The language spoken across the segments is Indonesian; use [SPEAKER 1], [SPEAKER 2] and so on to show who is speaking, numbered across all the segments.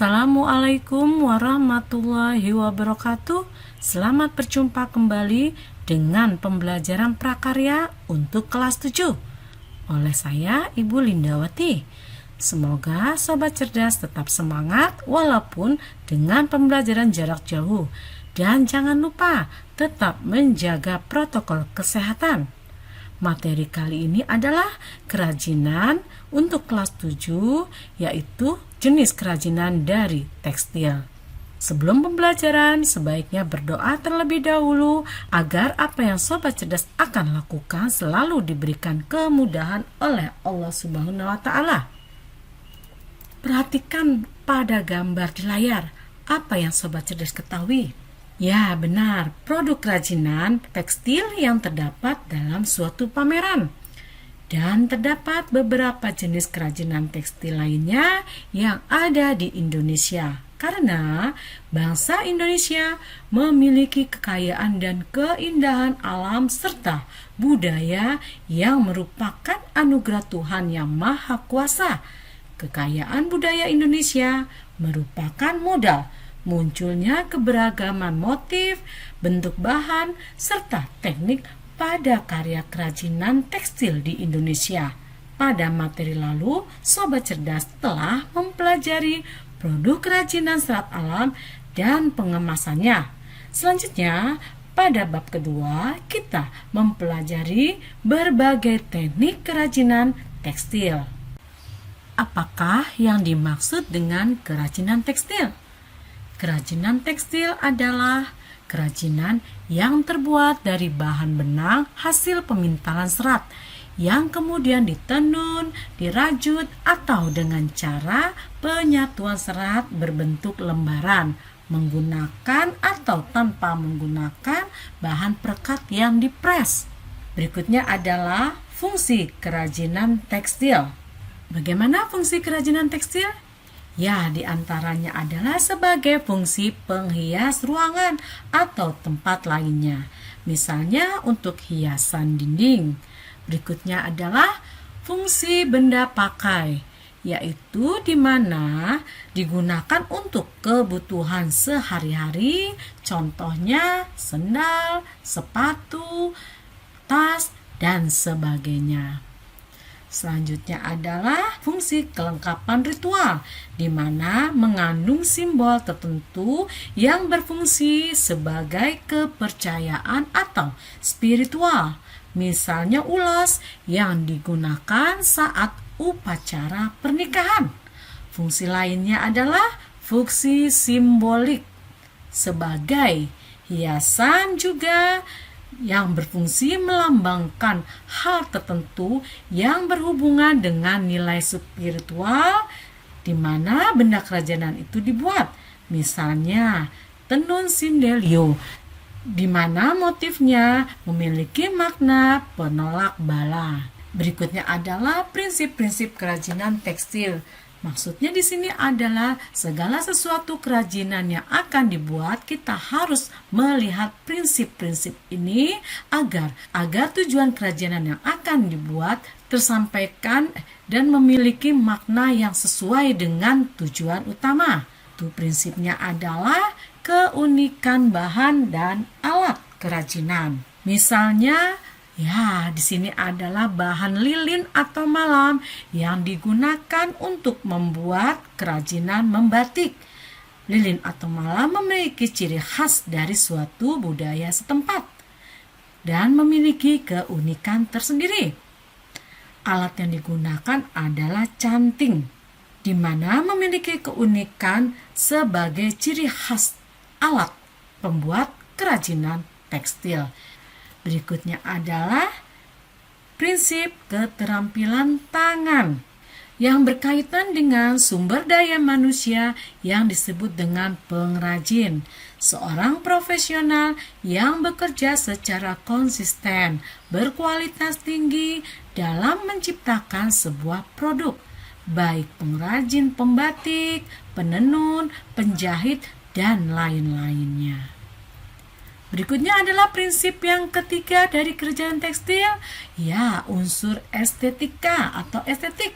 [SPEAKER 1] Assalamualaikum warahmatullahi wabarakatuh. Selamat berjumpa kembali dengan pembelajaran prakarya untuk kelas 7 oleh saya, Ibu Lindawati. Semoga sobat cerdas tetap semangat walaupun dengan pembelajaran jarak jauh. Dan jangan lupa tetap menjaga protokol kesehatan. Materi kali ini adalah kerajinan untuk kelas 7, yaitu jenis kerajinan dari tekstil. Sebelum pembelajaran, sebaiknya berdoa terlebih dahulu agar apa yang sobat cerdas akan lakukan selalu diberikan kemudahan oleh Allah Subhanahu wa Ta'ala. Perhatikan pada gambar di layar, apa yang sobat cerdas ketahui? Ya, benar, produk kerajinan tekstil yang terdapat dalam suatu pameran. Dan terdapat beberapa jenis kerajinan tekstil lainnya yang ada di Indonesia. Karena bangsa Indonesia memiliki kekayaan dan keindahan alam serta budaya yang merupakan anugerah Tuhan yang Maha Kuasa. Kekayaan budaya Indonesia merupakan modal munculnya keberagaman motif, bentuk bahan, serta teknik pada karya kerajinan tekstil di Indonesia. Pada materi lalu, sobat cerdas telah mempelajari produk kerajinan serat alam dan pengemasannya. Selanjutnya, pada bab kedua, kita mempelajari berbagai teknik kerajinan tekstil. Apakah yang dimaksud dengan kerajinan tekstil? Kerajinan tekstil adalah kerajinan yang terbuat dari bahan benang hasil pemintalan serat yang kemudian ditenun, dirajut, atau dengan cara penyatuan serat berbentuk lembaran menggunakan atau tanpa menggunakan bahan perekat yang dipres. Berikutnya adalah fungsi kerajinan tekstil. Bagaimana fungsi kerajinan tekstil? Ya, diantaranya adalah sebagai fungsi penghias ruangan atau tempat lainnya. Misalnya untuk hiasan dinding. Berikutnya adalah fungsi benda pakai, yaitu di mana digunakan untuk kebutuhan sehari-hari, contohnya sendal, sepatu, tas, dan sebagainya. Selanjutnya adalah fungsi kelengkapan ritual, di mana mengandung simbol tertentu yang berfungsi sebagai kepercayaan atau spiritual. Misalnya ulos yang digunakan saat upacara pernikahan. Fungsi lainnya adalah fungsi simbolik sebagai hiasan juga yang berfungsi melambangkan hal tertentu yang berhubungan dengan nilai spiritual di mana benda kerajinan itu dibuat. Misalnya tenun sindelio di mana motifnya memiliki makna penolak bala. Berikutnya adalah prinsip-prinsip kerajinan tekstil. Maksudnya di sini adalah segala sesuatu kerajinan yang akan dibuat, kita harus melihat prinsip-prinsip ini agar tujuan kerajinan yang akan dibuat tersampaikan dan memiliki makna yang sesuai dengan tujuan utama. Itu prinsipnya adalah keunikan bahan dan alat kerajinan. Misalnya, ya, di sini adalah bahan lilin atau malam yang digunakan untuk membuat kerajinan membatik. Lilin atau malam memiliki ciri khas dari suatu budaya setempat dan memiliki keunikan tersendiri. Alat yang digunakan adalah canting, di mana memiliki keunikan sebagai ciri khas alat pembuat kerajinan tekstil. Berikutnya adalah prinsip keterampilan tangan yang berkaitan dengan sumber daya manusia yang disebut dengan pengrajin. Seorang profesional yang bekerja secara konsisten, berkualitas tinggi dalam menciptakan sebuah produk, baik pengrajin pembatik, penenun, penjahit, dan lain-lainnya. Berikutnya adalah prinsip yang ketiga dari kerajinan tekstil, ya, unsur estetika atau estetik,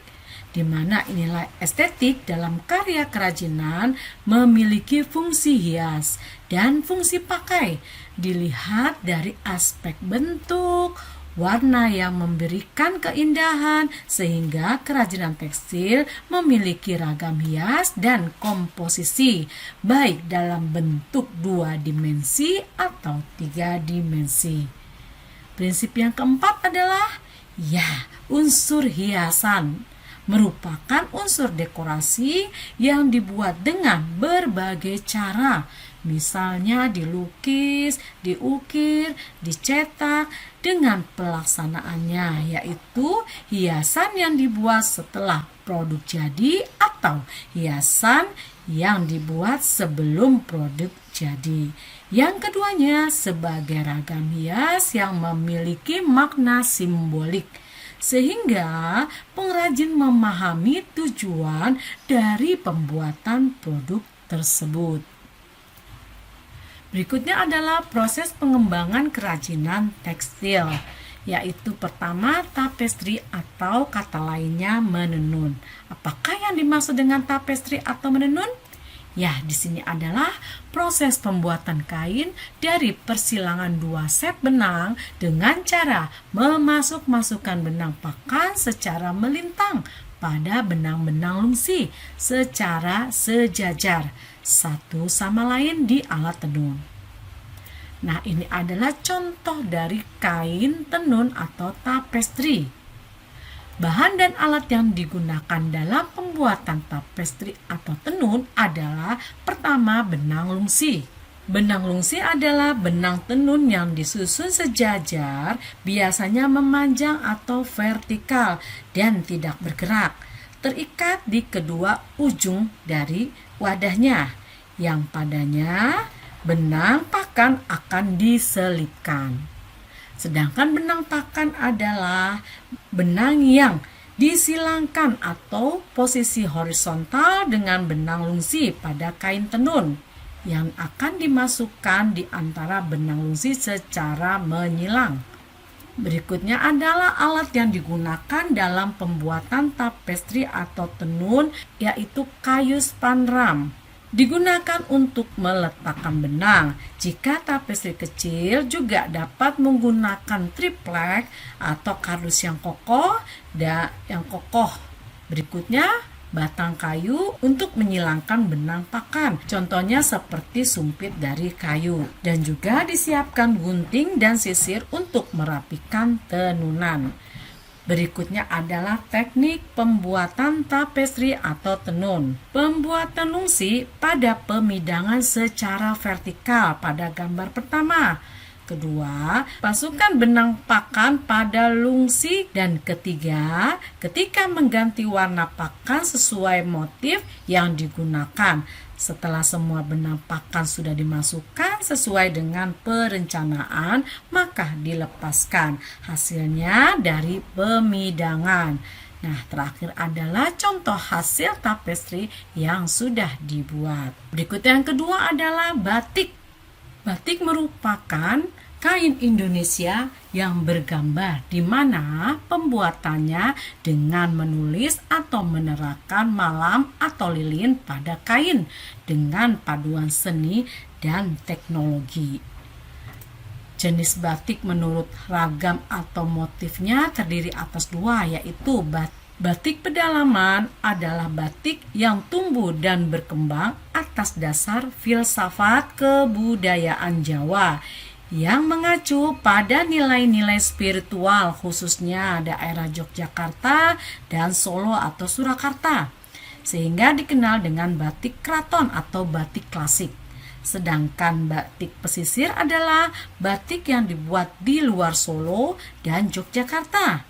[SPEAKER 1] di mana nilai estetik dalam karya kerajinan memiliki fungsi hias dan fungsi pakai. Dilihat dari aspek bentuk, warna yang memberikan keindahan, sehingga kerajinan tekstil memiliki ragam hias dan komposisi, baik dalam bentuk 2 dimensi atau 3 dimensi. Prinsip yang keempat adalah unsur hiasan merupakan unsur dekorasi yang dibuat dengan berbagai cara. Misalnya dilukis, diukir, dicetak dengan pelaksanaannya, yaitu hiasan yang dibuat setelah produk jadi atau hiasan yang dibuat sebelum produk jadi. Yang keduanya sebagai ragam hias yang memiliki makna simbolik, sehingga pengrajin memahami tujuan dari pembuatan produk tersebut. Berikutnya adalah proses pengembangan kerajinan tekstil, yaitu pertama tapestri atau kata lainnya menenun. Apakah yang dimaksud dengan tapestri atau menenun? Di sini adalah proses pembuatan kain dari persilangan 2 set benang dengan cara memasuk-masukkan benang pakan secara melintang pada benang-benang lungsi secara sejajar satu sama lain di alat tenun. Nah, ini adalah contoh dari kain tenun atau tapestri. Bahan dan alat yang digunakan dalam pembuatan tapestri atau tenun adalah pertama benang lungsi. Benang lungsi adalah benang tenun yang disusun sejajar, biasanya memanjang atau vertikal dan tidak bergerak, terikat di kedua ujung dari wadahnya, yang padanya benang pakan akan diselipkan. Sedangkan benang pakan adalah benang yang disilangkan atau posisi horizontal dengan benang lungsi pada kain tenun yang akan dimasukkan di antara benang lungsi secara menyilang. Berikutnya adalah alat yang digunakan dalam pembuatan tapestri atau tenun, yaitu kayu spanram. Digunakan untuk meletakkan benang. Jika tapestri kecil juga dapat menggunakan triplek atau kardus yang kokoh Berikutnya batang kayu untuk menyilangkan benang pakan. Contohnya seperti sumpit dari kayu. Dan juga disiapkan gunting dan sisir untuk merapikan tenunan. Berikutnya adalah teknik pembuatan tapestri atau tenun. Pembuatan lungsi pada pemidangan secara vertikal pada gambar pertama. Kedua, pasukan benang pakan pada lungsi. Dan ketiga, ketika mengganti warna pakan sesuai motif yang digunakan. Setelah semua benang pakan sudah dimasukkan sesuai dengan perencanaan, maka dilepaskan. Hasilnya dari pemidangan. Nah, terakhir adalah contoh hasil tapestri yang sudah dibuat. Berikut yang kedua adalah batik. Batik merupakan kain Indonesia yang bergambar, di mana pembuatannya dengan menulis atau menerapkan malam atau lilin pada kain dengan paduan seni dan teknologi. Jenis batik menurut ragam atau motifnya terdiri atas 2, yaitu batik pedalaman adalah batik yang tumbuh dan berkembang atas dasar filsafat kebudayaan Jawa yang mengacu pada nilai-nilai spiritual, khususnya daerah Yogyakarta dan Solo atau Surakarta, sehingga dikenal dengan batik keraton atau batik klasik. Sedangkan batik pesisir adalah batik yang dibuat di luar Solo dan Yogyakarta.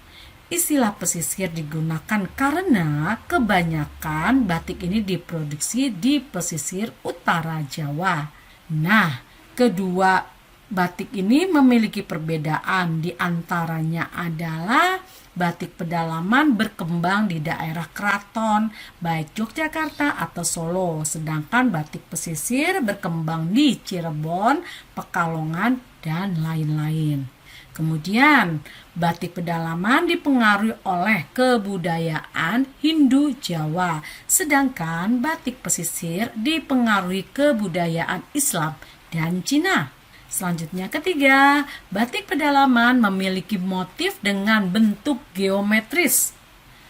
[SPEAKER 1] Istilah pesisir digunakan karena kebanyakan batik ini diproduksi di pesisir utara Jawa. Nah, kedua batik ini memiliki perbedaan, di antaranya adalah batik pedalaman berkembang di daerah keraton, baik Yogyakarta atau Solo, sedangkan batik pesisir berkembang di Cirebon, Pekalongan, dan lain-lain. Kemudian, batik pedalaman dipengaruhi oleh kebudayaan Hindu Jawa, sedangkan batik pesisir dipengaruhi kebudayaan Islam dan Cina. Selanjutnya ketiga, batik pedalaman memiliki motif dengan bentuk geometris.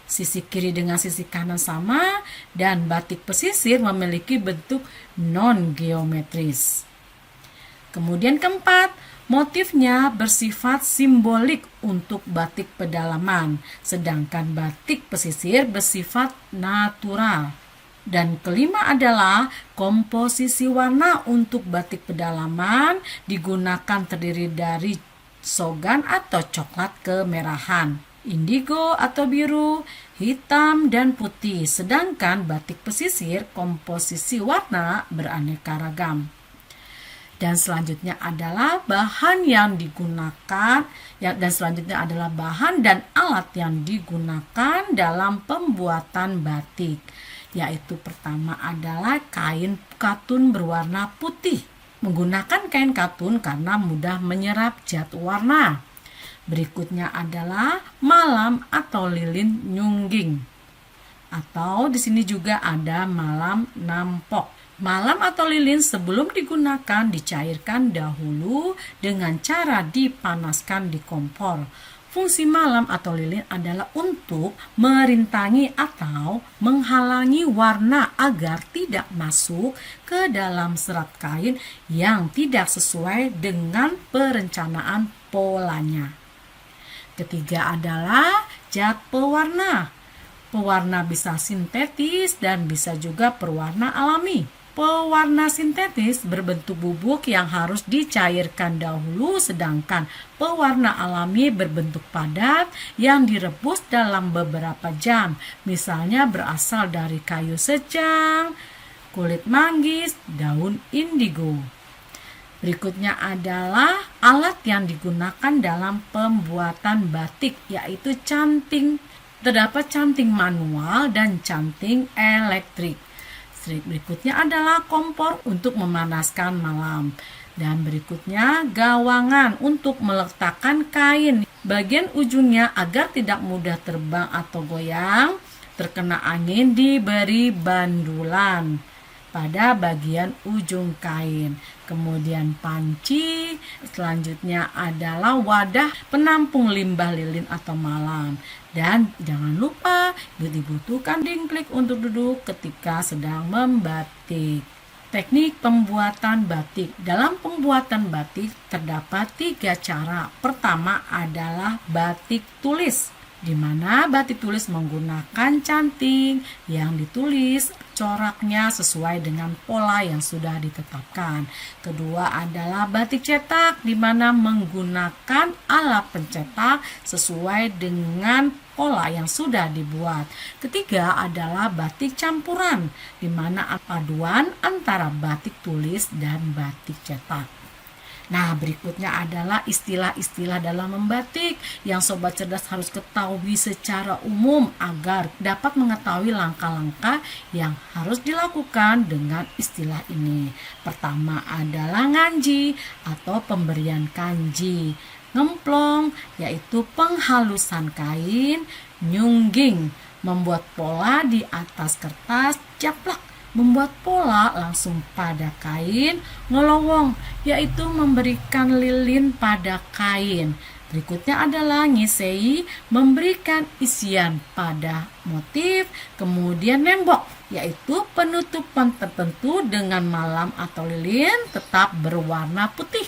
[SPEAKER 1] Sisi kiri dengan sisi kanan sama, dan batik pesisir memiliki bentuk non-geometris. Kemudian keempat, motifnya bersifat simbolik untuk batik pedalaman, sedangkan batik pesisir bersifat natural. Dan kelima adalah komposisi warna untuk batik pedalaman digunakan terdiri dari sogan atau coklat kemerahan, indigo atau biru, hitam, dan putih. Sedangkan batik pesisir komposisi warna beraneka ragam. Dan selanjutnya adalah bahan yang digunakan, dan selanjutnya adalah bahan dan alat yang digunakan dalam pembuatan batik, yaitu pertama adalah kain katun berwarna putih. Menggunakan kain katun karena mudah menyerap zat warna. Berikutnya adalah malam atau lilin nyungging, atau di sini juga ada malam nampok. Malam atau lilin sebelum digunakan dicairkan dahulu dengan cara dipanaskan di kompor. Fungsi malam atau lilin adalah untuk merintangi atau menghalangi warna agar tidak masuk ke dalam serat kain yang tidak sesuai dengan perencanaan polanya. Ketiga adalah zat pewarna. Pewarna bisa sintetis dan bisa juga pewarna alami. Pewarna sintetis berbentuk bubuk yang harus dicairkan dahulu, sedangkan pewarna alami berbentuk padat yang direbus dalam beberapa jam. Misalnya berasal dari kayu secang, kulit manggis, daun indigo. Berikutnya adalah alat yang digunakan dalam pembuatan batik, yaitu canting. Terdapat canting manual dan canting elektrik. Berikutnya adalah kompor untuk memanaskan malam. Dan berikutnya gawangan untuk meletakkan kain bagian ujungnya agar tidak mudah terbang atau goyang. Terkena angin diberi bandulan pada bagian ujung kain. Kemudian panci, selanjutnya adalah wadah penampung limbah lilin atau malam. Dan jangan lupa dibutuhkan dingklik untuk duduk ketika sedang membatik. Teknik pembuatan batik. Dalam pembuatan batik terdapat 3 cara. Pertama adalah batik tulis, di mana batik tulis menggunakan canting yang ditulis coraknya sesuai dengan pola yang sudah ditetapkan. Kedua adalah batik cetak, di mana menggunakan alat pencetak sesuai dengan pola yang sudah dibuat. Ketiga adalah batik campuran, di mana paduan antara batik tulis dan batik cetak. Nah, berikutnya adalah istilah-istilah dalam membatik yang sobat cerdas harus ketahui secara umum agar dapat mengetahui langkah-langkah yang harus dilakukan dengan istilah ini. Pertama adalah nganji atau pemberian kanji. Ngemplong yaitu penghalusan kain. Nyungging membuat pola di atas kertas. Caplak membuat pola langsung pada kain. Ngelowong yaitu memberikan lilin pada kain. Berikutnya adalah ngisei, memberikan isian pada motif. Kemudian nembok yaitu penutupan tertentu dengan malam atau lilin tetap berwarna putih.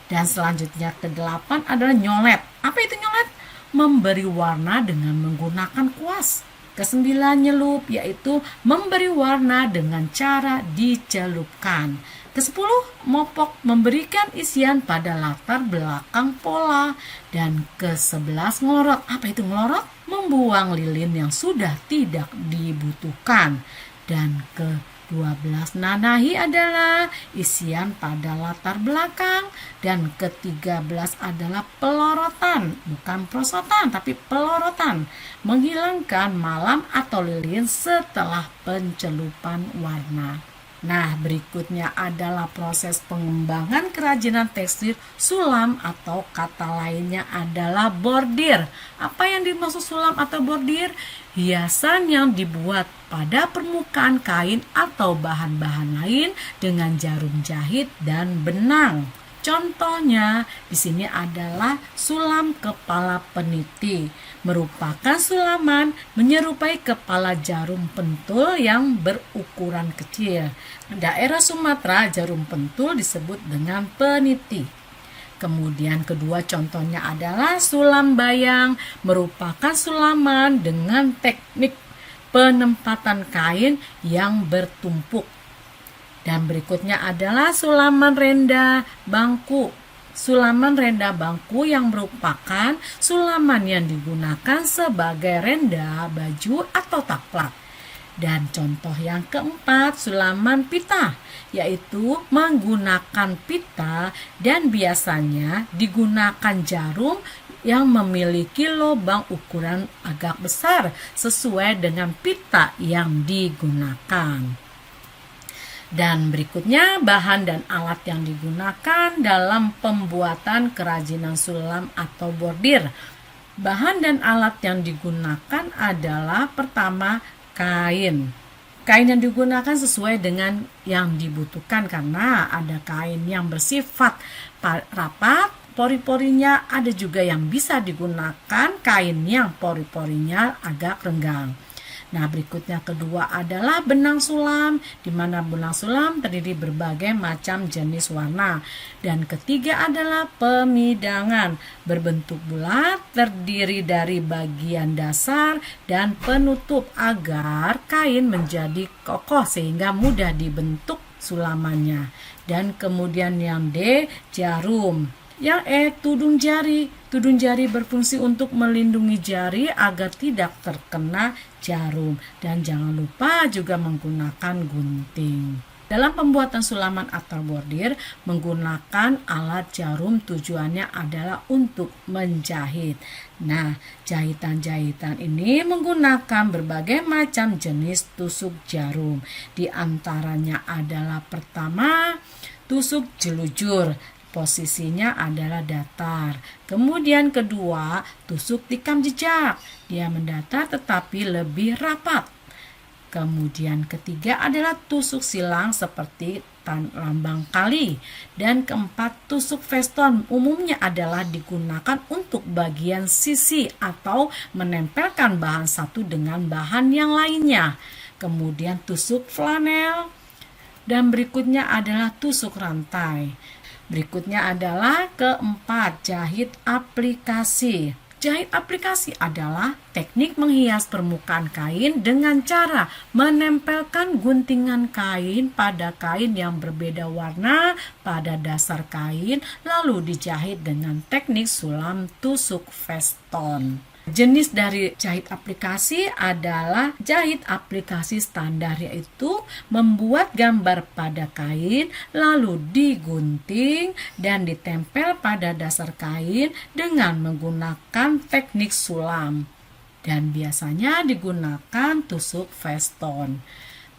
[SPEAKER 1] Dan selanjutnya ke-8 adalah nyolet. Apa itu nyolet? Memberi warna dengan menggunakan kuas. Ke-9 nyelup, yaitu memberi warna dengan cara dicelupkan. Ke-10 mopok, memberikan isian pada latar belakang pola. Dan ke-11 ngelorot. Apa itu ngelorot? Membuang lilin yang sudah tidak dibutuhkan. Dan ke-12 nanahi adalah isian pada latar belakang. Dan ke-13 adalah pelorotan, bukan prosotan tapi pelorotan, menghilangkan malam atau lilin setelah pencelupan warna. Nah, berikutnya adalah proses pengembangan kerajinan tekstil sulam atau kata lainnya adalah bordir. Apa yang dimaksud sulam atau bordir? Hiasan yang dibuat pada permukaan kain atau bahan-bahan lain dengan jarum jahit dan benang. Contohnya di sini adalah sulam kepala peniti, merupakan sulaman menyerupai kepala jarum pentul yang berukuran kecil. Daerah Sumatera jarum pentul disebut dengan peniti. Kemudian kedua contohnya adalah sulam bayang, merupakan sulaman dengan teknik penempatan kain yang bertumpuk. Dan berikutnya adalah sulaman renda bangku. Sulaman renda bangku yang merupakan sulaman yang digunakan sebagai renda baju atau taplak. Dan contoh yang keempat, sulaman pita, yaitu menggunakan pita dan biasanya digunakan jarum yang memiliki lubang ukuran agak besar sesuai dengan pita yang digunakan. Dan berikutnya bahan dan alat yang digunakan dalam pembuatan kerajinan sulam atau bordir. Bahan dan alat yang digunakan adalah pertama kain. Kain yang digunakan sesuai dengan yang dibutuhkan karena ada kain yang bersifat rapat, pori-porinya, ada juga yang bisa digunakan kain yang pori-porinya agak renggang. Nah, berikutnya kedua adalah benang sulam, di mana benang sulam terdiri berbagai macam jenis warna. Dan ketiga adalah pemidangan, berbentuk bulat, terdiri dari bagian dasar dan penutup agar kain menjadi kokoh sehingga mudah dibentuk sulamannya. Dan kemudian yang D, jarum. Yang E, tudung jari. Tudung jari berfungsi untuk melindungi jari agar tidak terkena jarum. Dan jangan lupa juga menggunakan gunting. Dalam pembuatan sulaman atau bordir, menggunakan alat jarum tujuannya adalah untuk menjahit. Nah, jahitan-jahitan ini menggunakan berbagai macam jenis tusuk jarum. Di antaranya adalah pertama, tusuk jelujur. Posisinya adalah datar. Kemudian kedua, tusuk tikam jejak. Dia mendatar tetapi lebih rapat. Kemudian ketiga adalah tusuk silang seperti lambang kali. Dan keempat, tusuk veston umumnya adalah digunakan untuk bagian sisi atau menempelkan bahan satu dengan bahan yang lainnya. Kemudian tusuk flanel. Dan berikutnya adalah tusuk rantai. Berikutnya adalah keempat, jahit aplikasi. Jahit aplikasi adalah teknik menghias permukaan kain dengan cara menempelkan guntingan kain pada kain yang berbeda warna pada dasar kain, lalu dijahit dengan teknik sulam tusuk veston. Jenis dari jahit aplikasi adalah jahit aplikasi standar, yaitu membuat gambar pada kain lalu digunting dan ditempel pada dasar kain dengan menggunakan teknik sulam dan biasanya digunakan tusuk veston.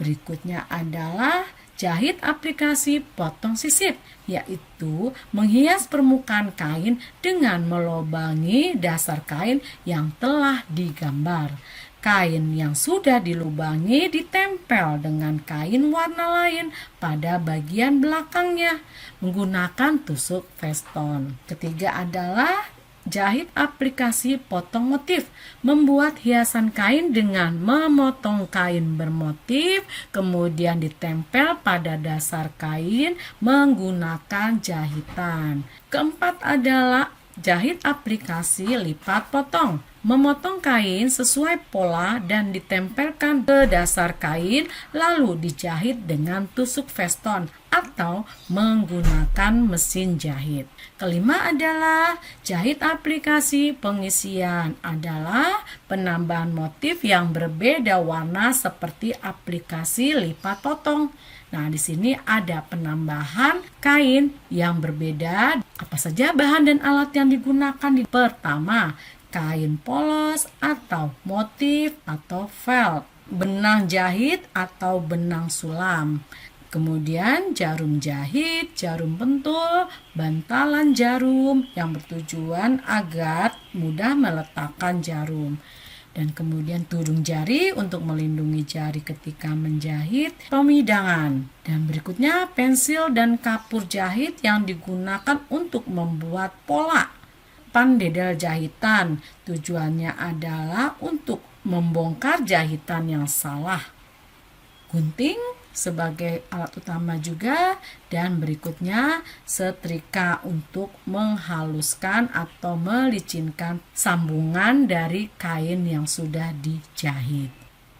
[SPEAKER 1] Berikutnya adalah jahit aplikasi potong sisip, yaitu menghias permukaan kain dengan melubangi dasar kain yang telah digambar. Kain yang sudah dilubangi ditempel dengan kain warna lain pada bagian belakangnya menggunakan tusuk veston. Ketiga adalah jahit aplikasi potong motif, membuat hiasan kain dengan memotong kain bermotif, kemudian ditempel pada dasar kain menggunakan jahitan. Keempat adalah jahit aplikasi lipat potong, memotong kain sesuai pola dan ditempelkan ke dasar kain lalu dijahit dengan tusuk veston atau menggunakan mesin jahit. Kelima adalah jahit aplikasi pengisian, adalah penambahan motif yang berbeda warna seperti aplikasi lipat potong. Nah, di sini ada penambahan kain yang berbeda. Apa saja bahan dan alat yang digunakan? Pertama, kain polos atau motif atau felt, benang jahit atau benang sulam. Kemudian jarum jahit, jarum pentul, bantalan jarum yang bertujuan agar mudah meletakkan jarum. Dan kemudian tudung jari untuk melindungi jari ketika menjahit, pemidangan. Dan berikutnya pensil dan kapur jahit yang digunakan untuk membuat pola. Pandedel jahitan tujuannya adalah untuk membongkar jahitan yang salah. Gunting sebagai alat utama juga, dan berikutnya setrika untuk menghaluskan atau melicinkan sambungan dari kain yang sudah dijahit.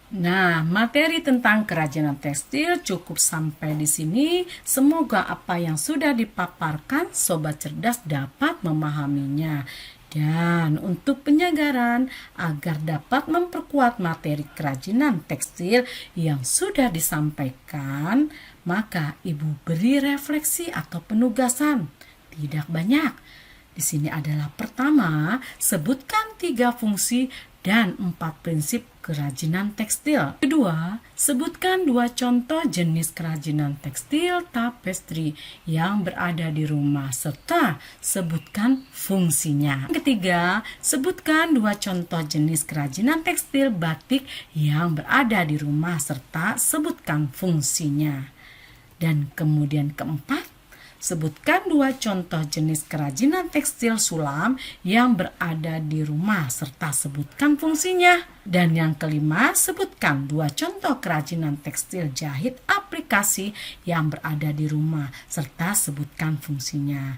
[SPEAKER 1] Nah, materi tentang kerajinan tekstil cukup sampai di sini. Semoga apa yang sudah dipaparkan sobat cerdas dapat memahaminya. Dan untuk penyegaran agar dapat memperkuat materi kerajinan tekstil yang sudah disampaikan, maka Ibu beri refleksi atau penugasan. Tidak banyak. Di sini adalah pertama, sebutkan 3 fungsi dan 4 prinsip kerajinan tekstil. Kedua, sebutkan 2 contoh jenis kerajinan tekstil tapestri yang berada di rumah serta sebutkan fungsinya. Ketiga, sebutkan 2 contoh jenis kerajinan tekstil batik yang berada di rumah serta sebutkan fungsinya. Dan kemudian keempat, sebutkan 2 contoh jenis kerajinan tekstil sulam yang berada di rumah serta sebutkan fungsinya. Dan yang kelima, sebutkan 2 contoh kerajinan tekstil jahit aplikasi yang berada di rumah serta sebutkan fungsinya.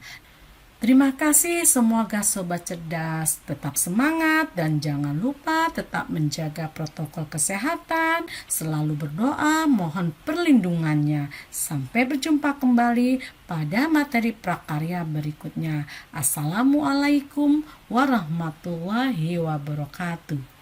[SPEAKER 1] Terima kasih, semoga sobat cerdas tetap semangat dan jangan lupa tetap menjaga protokol kesehatan, selalu berdoa mohon perlindungannya. Sampai berjumpa kembali pada materi prakarya berikutnya. Assalamualaikum warahmatullahi wabarakatuh.